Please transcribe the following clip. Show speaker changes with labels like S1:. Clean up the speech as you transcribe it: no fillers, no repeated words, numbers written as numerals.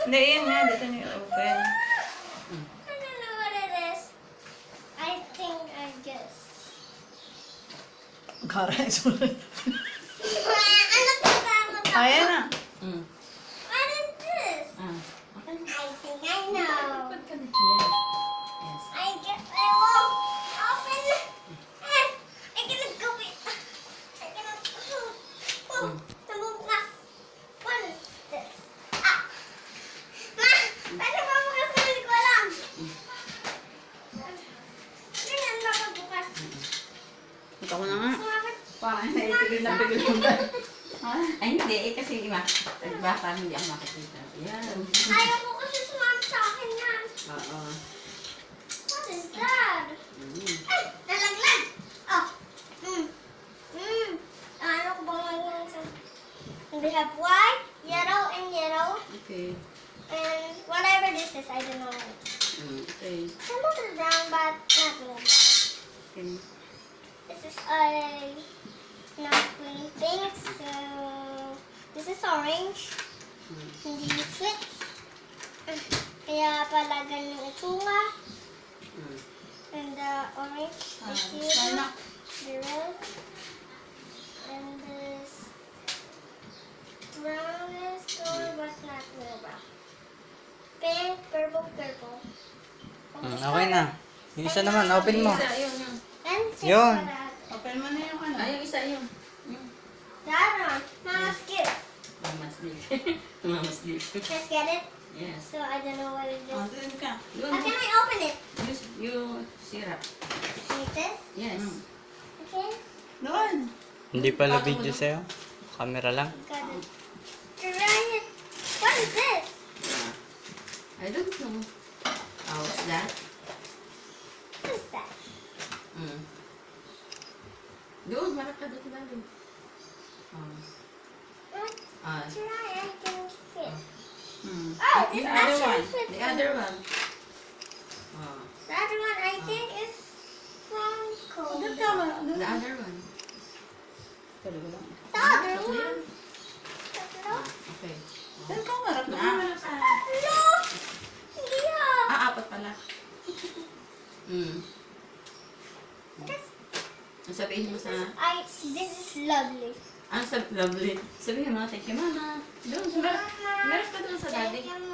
S1: Hindi, yan nga. Dito niyo open.
S2: I don't know what it is. I think I guess.
S1: Karay, sulat.
S2: Ano ba?
S1: Ayan na.
S2: What is this? I think I know.
S1: Yes.
S2: I guess I will open it. I cannot go it. I cannot. Oh, nabubukas. What is this? Ah! Ma! Paano mabukas na? Hindi ko alam. Ganyan mabubukas.
S1: Ito ko na nga.
S2: Sumakit.
S1: Parang naipigil na bigil yung ba?
S3: Ay, hindi. Kasi bata hindi ako makikita. Yan.
S2: Ayaw ko kasi sumama sa akin yan.
S3: Oo.
S2: What is that? Ay! Nalaglag! Oh! Ano ko bang ngayon sa... We have white, yellow.
S3: Okay.
S2: And whatever this is, I don't know.
S3: Okay.
S2: It's a little brown, but not really brown.
S3: Okay.
S2: This is a not really pink, so this is orange. Hindi sweet. Kaya pala ganun yung itsura. And the orange is here. The red. And this brown is color, but not real brown. Pink, purple.
S4: Okay na. Yung isa naman, open mo.
S3: Yun.
S2: And
S4: Yun.
S1: Open mo na yung ano.
S3: Ay, yung isa yun.
S2: that one. Mama's gift.
S3: Mama's leaf. Mama's leaf.
S2: Let's get it.
S3: Yes.
S2: So I don't know what it is.
S1: Open ka.
S2: How can I open it?
S3: You syrup.
S2: Like this?
S3: Yes.
S2: Okay.
S1: Doon.
S4: Hindi pala video sa'yo. Camera lang.
S2: Got it. Try it. What is this?
S3: I don't know. Oh, what's that?
S2: What is that?
S3: Doon, marap ka doon lalo.
S2: What? Try. I can fit. Oh,
S3: The
S2: this
S3: other
S2: actually
S3: one.
S2: fits.
S3: The other one.
S2: The other one I think is from
S1: Doon
S2: Kobe.
S1: ka ba?
S3: The other one.
S1: Dalawa lang.
S2: The other one. Hello?
S3: Okay.
S1: Doon ka nga. Doon ka nga sa...
S2: Hello? Hindi ah.
S3: Apat pala. Ang sabihin mo sa...
S2: This is lovely.
S3: Ang lovely. Sabihin mo, thank you, mama. Doon, meron ka doon sa daddy.
S2: Thank you,